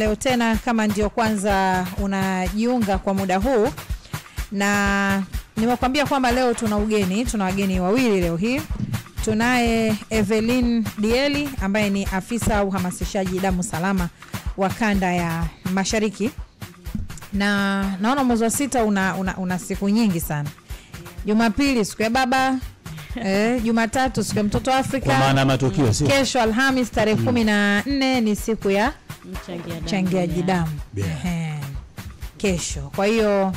Leo tena kama ndio kwanza unajiunga kwa muda huu, na nimekwambia kwamba leo tuna wageni wawili leo hii. Tunaye Evelyn Dieli ambaye ni afisa uhamasishaji damu salama wa kanda ya Mashariki. Na naona mwezi wa 6 una siku nyingi sana. Jumapili siku ya baba, Jumatatu siku ya mtoto Afrika. Kwa maana matukio sio. Kesho Alhamis tarehe 14 ni siku ya mchangiaji damu. Kesho. Kwa hiyo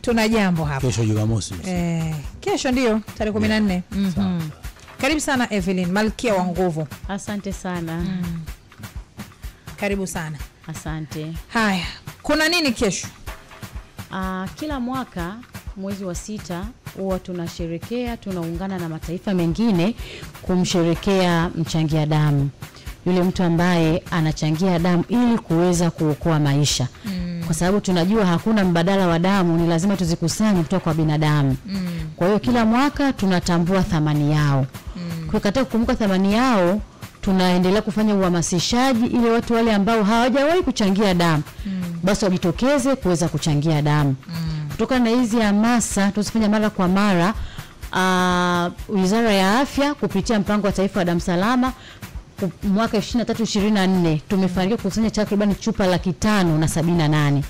tuna jambo hapa. Kesho Jumamosi. Kesho ndio tarehe 14. Karibu sana Evelyn, Malkia wa nguvu. Asante sana. Karibu sana. Asante. Haya, kuna nini kesho? Kila mwaka mwezi wa 6 huwa tunaungana na mataifa mengine kumsherekea mchangia damu. Yule mtu ambaye anachangia damu ili kuweza kuokoa maisha. Kwa sababu tunajua hakuna mbadala wa damu, ni lazima tuzikusanye kutoka kwa binadamu. Kwa hiyo kila mwaka tunatambua thamani yao. Kwa katika kukumbuka thamani yao, tunaendelea kufanya uhamasishaji ili watu wale ambao hawajawahi kuchangia damu basi wajitokeze kuweza kuchangia damu. Kutokana na hizi hamasa tuzifanya mara kwa mara, Wizara ya Afya kupitia mpango wa taifa wa damu salama mwaka 23-24 tumefanikiwa kukusanya takriban chupa 578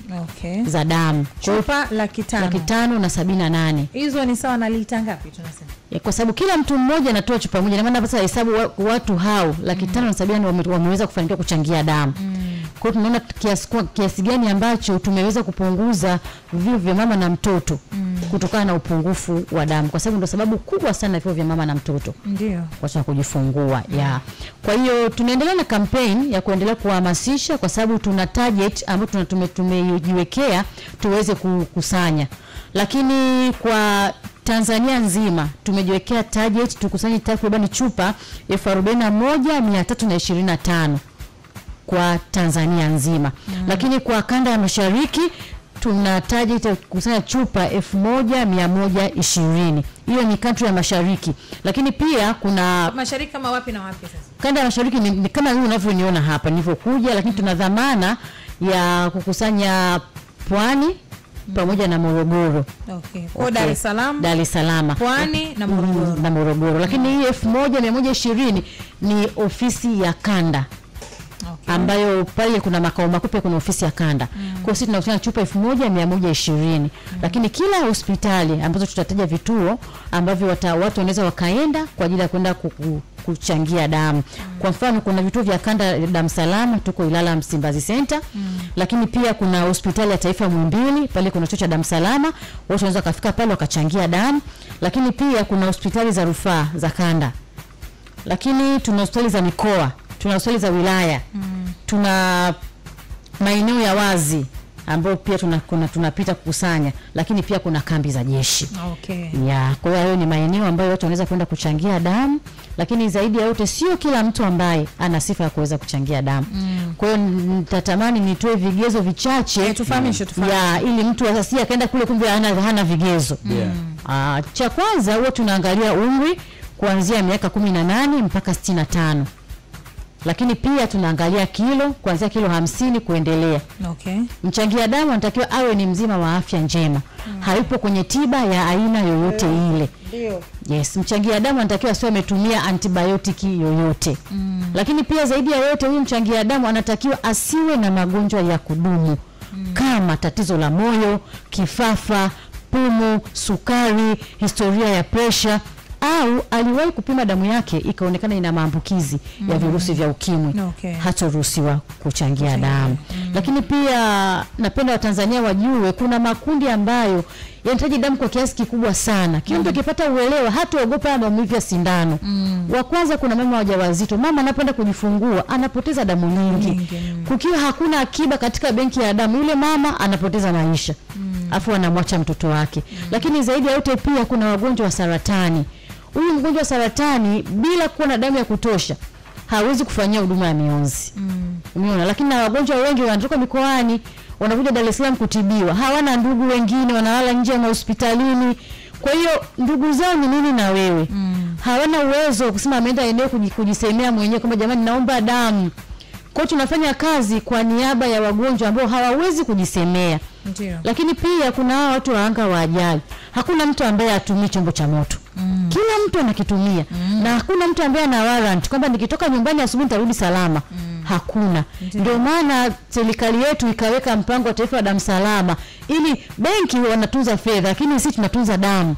za damu. Chupa 578. Hizo ni sawa na lita ngapi tunasema? Kwa sababu kila mtu mmoja anatoa chupa moja, na maana basi hesabu watu hao 578 wameweza kufanikiwa kuchangia damu. Kwa hiyo tunaona kiasi gani ambacho tumeweza kupunguza vifo vya mama na mtoto kutokana na upungufu wa damu, kwa sababu ndio sababu kubwa sana vifo vya mama na mtoto. Ndio. Kwa sababu kujifungua. Kwa hiyo tunaendelea na campaign ya kuendelea kuhamasisha, kwa sababu tuna target ambayo tumejiwekea tuweze kukusanya. Lakini kwa Tanzania nzima tumejiwekea target tukusanye takriban chupa 41,325 kwa Tanzania nzima. Lakini kwa kanda ya Mashariki tuna target kukusanya chupa 1,120. Hiyo ni country ya Mashariki. Lakini pia kuna Mashariki kama wapi na wapi sasa? Kanda ya Mashariki ni kama hivi unavyoniona hapa nilivyokuja, lakini tuna dhamana ya kukusanya Pwani pamoja na Morogoro. Kwa Dar es Salaam, Pwani na Morogoro. Lakini hii 1,120 ni ofisi ya kanda. Ambayo pale kuna makao makuu, kuna ofisi ya kanda. Kwa sisi tunakusanya chupa 1,120. Lakini kila hospitali ambazo tutataja vituo ambavyo watu wanaweza wakaenda kwa ajili ya kwenda kuchangia damu. Kwa mfano kuna vituo vya kanda damu salama, tuko Ilala Msimbazi Center. Lakini pia kuna hospitali ya taifa Muhimbili, pale kuna chuo cha damu salama, watu wanaweza kufika pale wakachangia damu. Lakini pia kuna hospitali za rufaa za kanda. Lakini tuna hospitali za mikoa, tuna hospitali za wilaya. Tuna maeneo ya wazi ambapo pia tunapita kukusanya, lakini pia kuna kambi za jeshi. Kwa hiyo ni maeneo ambayo watu wanaweza kwenda kuchangia damu, lakini zaidi ya yote sio kila mtu ambaye ana sifa ya kuweza kuchangia damu. Kwa hiyo nitatamani nitoe vigezo vichache tufahamishe. Ili mtu asasi akaenda kule kumbe hana vigezo. Cha kwanza huwa tunaangalia umri kuanzia miaka 18 mpaka 65. Lakini pia tunaangalia kilo kuanzia kilo 50 kuendelea. Mchangia damu anatakiwa awe ni mzima wa afya njema. Hayupo kwenye tiba ya aina yoyote ile. Yes, mchangia damu anatakiwa asiwe ametumia antibiotiki yoyote. Lakini pia zaidi ya yote huyu mchangia damu anatakiwa asiwe na magonjwa ya kudumu kama tatizo la moyo, kifafa, pumu, sukari, historia ya pressure, au aliwahi kupima damu yake ikaonekana ina maambukizi ya virusi vya ukimwi. Hataruhusiwa kuchangia damu. Lakini pia napenda Watanzania wajue kuna makundi ambayo yanahitaji damu kwa kiasi kikubwa sana. Kila mtu akipata uelewa hataogopa maumivu ya sindano. Wa kwanza kuna mama wajawazito. Mama anapenda kujifungua, anapoteza damu nyingi. Kukiwa hakuna akiba katika benki ya damu, yule mama anapoteza maisha. Afu anamwacha mtoto wake. Lakini zaidi ya yote pia kuna wagonjwa wa saratani. Huyu mgonjwa wa saratani bila kuwa na damu ya kutosha hawezi kufanyia huduma ya mionzi. Umeona? Lakini na wagonjwa wengi wanatoka mikoani wanakuja Dar es Salaam kutibiwa. Hawana ndugu wengine, wanalala nje ya hospitalini. Kwa hiyo ndugu zao ni nini na wewe? Hawana uwezo kusema ameenda eneo kujisemea mwenyewe kwamba jamani naomba damu. Kwa hiyo tunafanya kazi kwa niaba ya wagonjwa ambao hawawezi kujisemea. Ndio. Lakini pia kuna hao watu waanga wa ajali. Hakuna mtu ambaye atumii chombo cha moto. Kila mtu anakitumia. Na hakuna mtu ambaye ana warrant kwamba nikitoka nyumbani asubuhi nitarudi salama. Hakuna. Ndio maana serikali yetu ikaweka mpango wa taifa wa damu salama, ili benki wanatunza fedha lakini sisi tunatunza damu.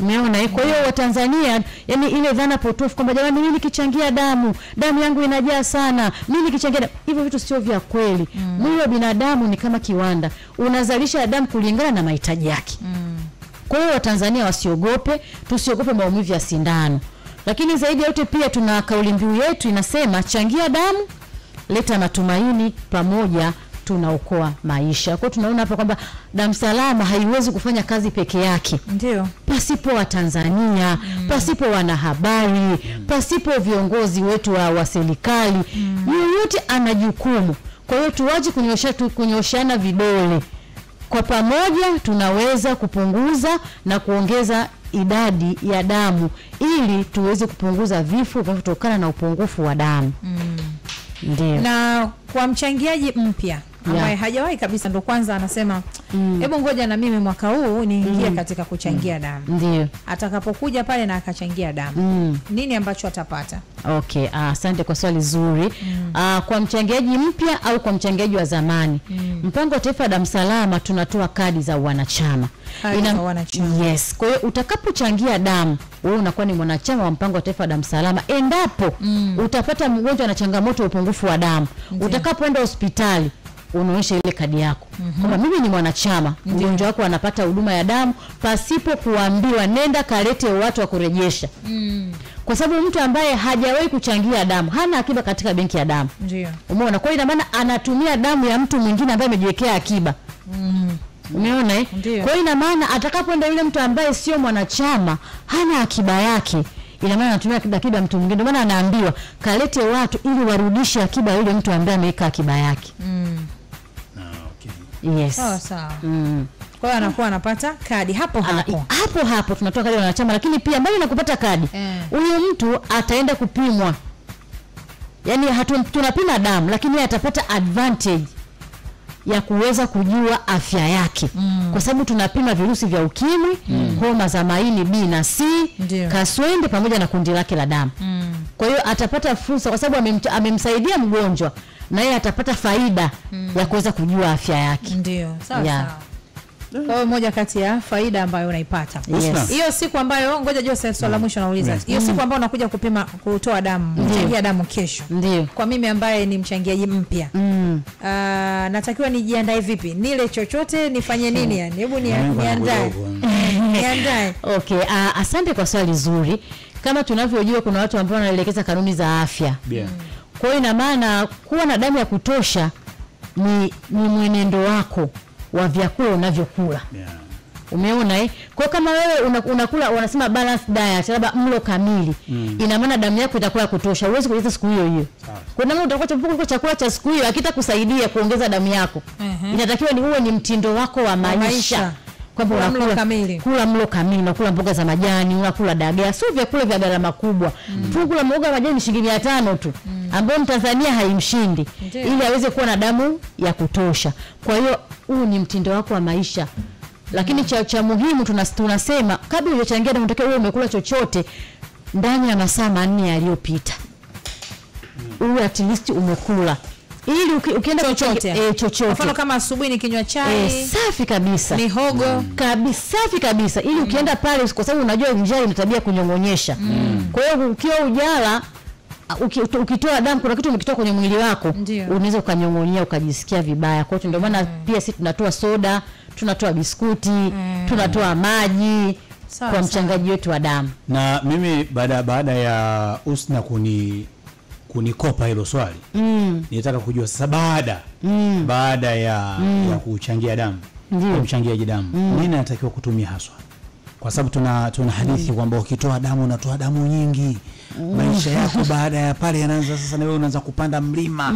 Umeona? Kwa hiyo Watanzania, yani ile dhana potofu kwamba jamani mimi nikichangia damu yangu inajaa sana, mimi nikichangia damu, hivyo vitu sio vya kweli. Mwili wa binadamu ni kama kiwanda, unazalisha damu kulingana na mahitaji yake. Kwa hiyo Watanzania wasiogope, tusiogope maumivu ya sindano. Lakini zaidi ya yote pia tuna kauli mbiu yetu inasema changia damu, leta matumaini, pamoja tunaokoa maisha. Kwa tunaona hapa kwamba damu salama haiwezi kufanya kazi peke yake. Ndio. Pasipo Watanzania, pasipo wanahabari, pasipo viongozi wetu wa serikali, yoyote ana jukumu. Kwa hiyo tuwaje kunyoshana vidole. Kwa pamoja tunaweza kupunguza na kuongeza idadi ya damu ili tuweze kupunguza vifo vinavyotokana na upungufu wa damu. Ndio. Na kwa mchangiaji mpya ambaye hajawahi kabisa, ndo kwanza anasema hebu ngoja na mimi mwaka huu niingie katika kuchangia damu. Ndio. Atakapokuja pale na akachangia damu, nini ambacho atapata? Okay, asante kwa swali zuri. Kwa mchangiaji mpya au kwa mchangiaji wa zamani, mpango wa taifa wa damu salama tunatoa kadi za wanachama. Yes. Kwa hiyo utakapochangia damu, wewe unakuwa ni mwanachama wa mpango wa taifa wa damu salama. Endapo utapata mgonjwa na changamoto ya upungufu wa damu, utakapoenda hospitali unaonyesha ile kadi yako kwamba mimi ni mwanachama, mgonjwa wako anapata huduma ya damu pasipo kuambiwa nenda kalete watu wa kurejesha. Kwa sababu mtu ambaye hajawahi kuchangia damu hana akiba katika benki ya damu. Ndio. Umeona? Kwa hiyo ina maana anatumia damu ya mtu mwingine ambaye amejiwekea akiba. Umeona? Kwa hiyo ina maana atakapoenda yule mtu ambaye sio mwanachama hana akiba yake, ina maana anatumia akiba mtu mwingine. Ndio maana anaambiwa kalete watu ili warudishe akiba yule mtu ambaye ameweka akiba yake. Yes. Sawa. Kwa hiyo anakuwa anapata kadi hapo. Hapo tunatoa kadi ya wanachama, lakini pia mbali na kupata kadi, huyo mtu ataenda kupimwa. Yaani tunapima damu lakini yeye atapata advantage ya kuweza kujua afya yake. Kwa sababu tunapima virusi vya ukimwi, homa za maini B na C, kaswende pamoja na kundi lake la damu. Kwa hiyo atapata fursa kwa sababu amemsaidia mgonjwa, na yeye atapata faida ya kuweza kujua afya yake. Ndio. Sawa. Kwa hiyo moja kati ya faida ambayo unaipata. Hiyo siku ambayo ngoja Joseph, swali la mwisho nauliza. Hiyo siku ambayo unakuja kutoa damu, mchangia damu kesho. Ndio. Kwa mimi ambaye ni mchangiaji mpya. Natakiwa nijiandae vipi? Nile chochote, nifanye nini yani? Hebu niandae. Niandae. Okay, asante kwa swali zuri. Kama tunavyojua kuna watu ambao wanaelekeza kanuni za afya. Kwa hiyo ina maana kuwa na damu ya kutosha ni mwenendo wako wa vyakula unavyokula. Umeona? Kwa kama wewe unakula wanasema balanced diet, labda mlo kamili, ina maana damu yako itakuwa kutosha. Huwezi kujaza siku hiyo hiyo. Kwa nini utakuwa chakula cha siku hiyo hakitakusaidia kuongeza damu yako? Inatakiwa ni uwe ni mtindo wako wa maisha. Kwamba kula mlo kamili, unakula mboga za majani, unakula dagaa, sio vyakula vya gharama kubwa. Kula mboga majani ni shilingi 500 tu, ambayo Mtanzania haimshindi, ili aweze kuwa na damu ya kutosha. Kwa hiyo huu ni mtindo wako wa maisha. Lakini cha muhimu tunasema kabla hujachangia damu unatakiwa uwe umekula chochote ndani ya masaa 4 yaliyopita. Uwe at least umekula. Ili ukienda chochote. Kwa mfano kama asubuhi ni kinywa chai, safi kabisa. Mihogo, safi kabisa. Ili ukienda pale, kwa sababu unajua njaa ina tabia kunyongonyesha. Kwa hiyo ukiwa ujala ukitoa damu kuna kitu umekitoa kwenye mwili wako, unaweza ukanyongonyea ukajisikia vibaya. Kwa hiyo ndio maana pia sisi tunatoa soda, tunatoa biskuti, tunatoa maji kwa mchangaji wetu wa damu. Na mimi baada ya Usna kunikopa hilo swali, nitaka kujua sasa baada ya kuchangia damu, kumchangiaji damu, nini anatakiwa kutumia haswa? Kwa sababu tuna hadithi kwamba ukitoa damu unatoa damu nyingi, maisha yako baada ya pale yanaanza sasa, na wewe unaanza kupanda mlima.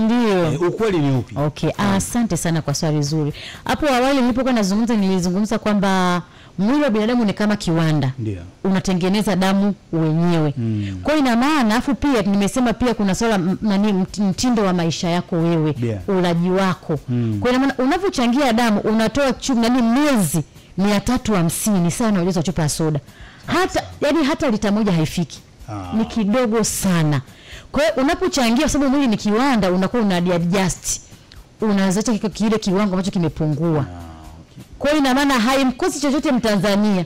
Ukweli ni upi? Okay, asante sana kwa swali zuri. Hapo awali nilipokuwa nilizungumza kwamba Mwili wa binadamu ni kama kiwanda. Ndio. Unatengeneza damu wenyewe. Kwa ina maana afu pia nimesema pia kuna swala mtindo wa maisha yako wewe, ulaji wako. Kwa ina maana unapochangia damu unatoa miezi 350 sana ujazo chupa ya soda. Hata lita moja haifiki. Ni kidogo sana. Kwa hiyo unapochangia, sababu mwili ni kiwanda, unakuwa una-adjust. Unazacha kile kiwango ambacho kimepungua. Kwa hiyo ina maana haimkosi chochote Mtanzania.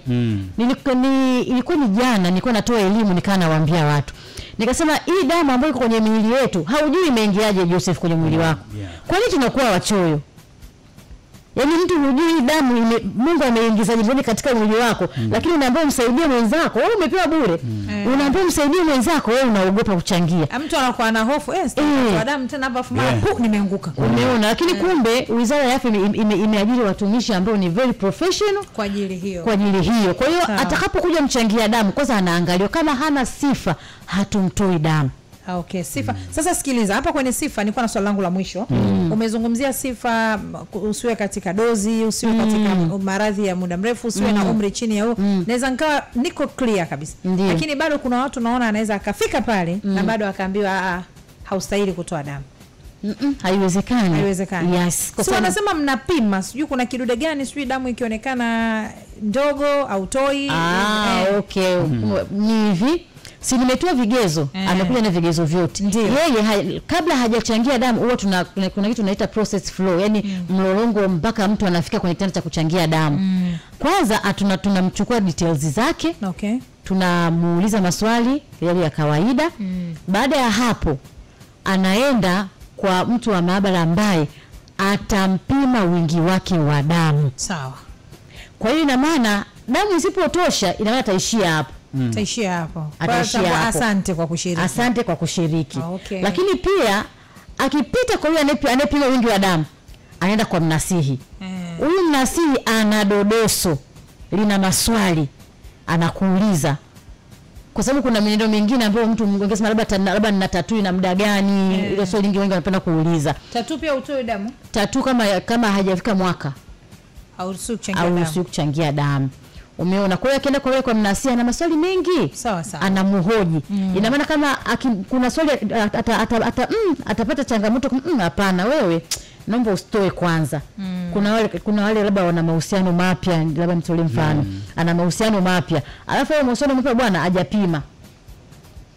Ilikuwa ni jana nilikuwa natoa elimu nikaa nawaambia watu. Nikasema hii damu ambayo iko kwenye miili yetu, haujui imeingiaje Joseph kwenye mwili wako. Kwa nini tunakuwa wachoyo? Yaani mtu hujui damu Mungu ameingiza ndani katika mwili wako, lakini unaambiwa msaidie mwenzako, wewe umepewa bure. Unaambiwa msaidie mwenzako, wewe unaogopa kuchangia. Mtu anakuwa na hofu, kwa damu tena hapa fumana nimeanguka. Umeona, lakini kumbe Wizara ya Afya imeajiri watumishi ambao ni very professional kwa ajili hiyo. Kwa hiyo atakapokuja mchangia damu, kwanza anaangaliwa kama hana sifa, hatumtoi damu. Okay, sifa. Sasa sikiliza, hapa kwenye sifa nilikuwa na swali langu la mwisho. Umezungumzia sifa, usiwe katika dozi, usiwe katika maradhi ya muda mrefu, usiwe na umri chini ya naweza nikawa niko clear kabisa. Lakini bado kuna watu naona anaweza akafika pale na bado akaambiwa haustahili kutoa damu. Haiwezekani. Yes. Kwa sababu wanasema mnapima, sijui kuna kidude gani, sijui damu ikionekana ndogo au toi. Okay. Ni hivi. Si nimetoa vigezo, amekuja na vigezo vyote. Yeye kabla hajachangia damu huwa kuna kitu tunaita process flow, yani mlolongo mpaka mtu anafika kwenye kitendo cha kuchangia damu. Kwanza tunamchukua details zake. Tunamuuliza maswali yale ya kawaida. Baada ya hapo anaenda kwa mtu wa maabara ambaye atampima wingi wake wa damu. Sawa. Kwa hiyo ina maana damu isipotosha ina maana taishia hapo. Taishia hapo. Asante kwa kushiriki. Lakini pia akipita kwa yule anayepima wingi wa damu, anaenda kwa mnasihi. Huyu mnasihi ana dodoso, lina maswali, anakuuliza. Kwa sababu kuna mienendo mingine ambayo mtu angesema labda nina tattoo na muda gani, ile swali lingi wengi wanapenda kuuliza. Tattoo pia utoe damu? Tattoo kama hajafika mwaka au kuchangia damu. Umeona, kwa hiyo akienda kwa mnasihi ana maswali mengi. Sawa. Anamuhoji. Ina maana kama kuna swali atapata changamoto, hapana wewe naomba usitoe kwanza. Kuna wale labda wana mahusiano mapya, labda mtolee mfano. Ana mahusiano mapya. Alafu yeye mahusiano mapya bwana hajapima.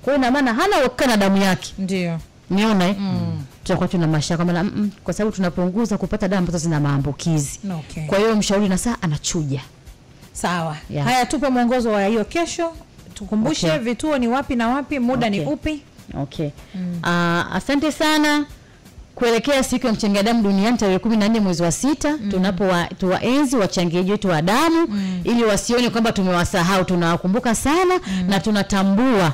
Kwa hiyo ina maana hana uhakika na damu yake. Ndio. Umeona tutakuwa tuna mashaka kwa sababu tunapunguza kupata damu ambazo zina maambukizi. Kwa hiyo mshauri na saa anachuja. Sawa. Haya, tupe mwongozo wa hiyo kesho. Tukumbushe vituo ni wapi na wapi, muda ni upi? Asante sana. Kuelekea siku ya mchangia damu duniani tarehe 14 mwezi wa 6, tunapowaenzi wachangiaji wetu wa damu ili wasione kwamba tumewasahau. Tunawakumbuka sana na tunatambua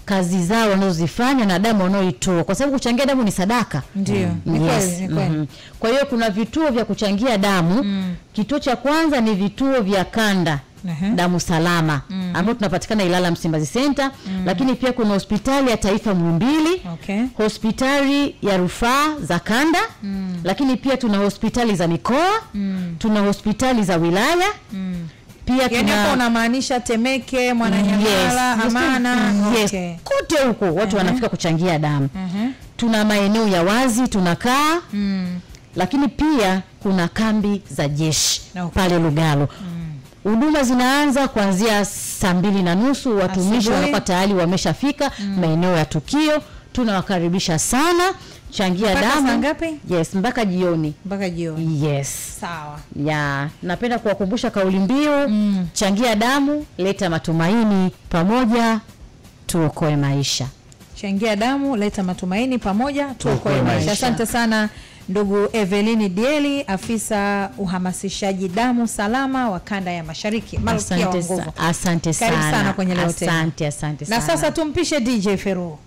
kazi zao wanazozifanya na damu wanaoitoa, kwa sababu kuchangia damu ni sadaka. Ndio. Ni kweli. Kwa hiyo kuna vituo vya kuchangia damu. Kituo cha kwanza ni vituo vya kanda damu salama ambao tunapatikana Ilala Msimbazi Center. Lakini pia kuna hospitali ya taifa Muhimbili, hospitali ya rufaa za kanda, lakini pia tuna hospitali za mikoa, tuna hospitali za wilaya. Pia hapo unamaanisha Temeke, Mwananyamala, Amana. Kote huko watu wanafika kuchangia damu. Tuna maeneo ya wazi tunakaa. Lakini pia kuna kambi za jeshi pale Lugalo. Huduma zinaanza kuanzia 2:30, watumishi wanakuwa tayari wameshafika maeneo ya tukio. Tunawakaribisha sana. Changia damu. Ngapi? Yes, mpaka jioni. Yes. Sawa. Napenda kuwakumbusha kauli mbiu, changia damu, leta matumaini, pamoja tuokoe maisha. Changia damu, leta matumaini, pamoja tuokoe maisha. Asante sana ndugu Evelyn Dieli, afisa uhamasishaji damu salama wa kanda ya Mashariki. Asante sana. Karibu sana kwenye leo tena. Asante sana. Na sasa tumpishe DJ Feru.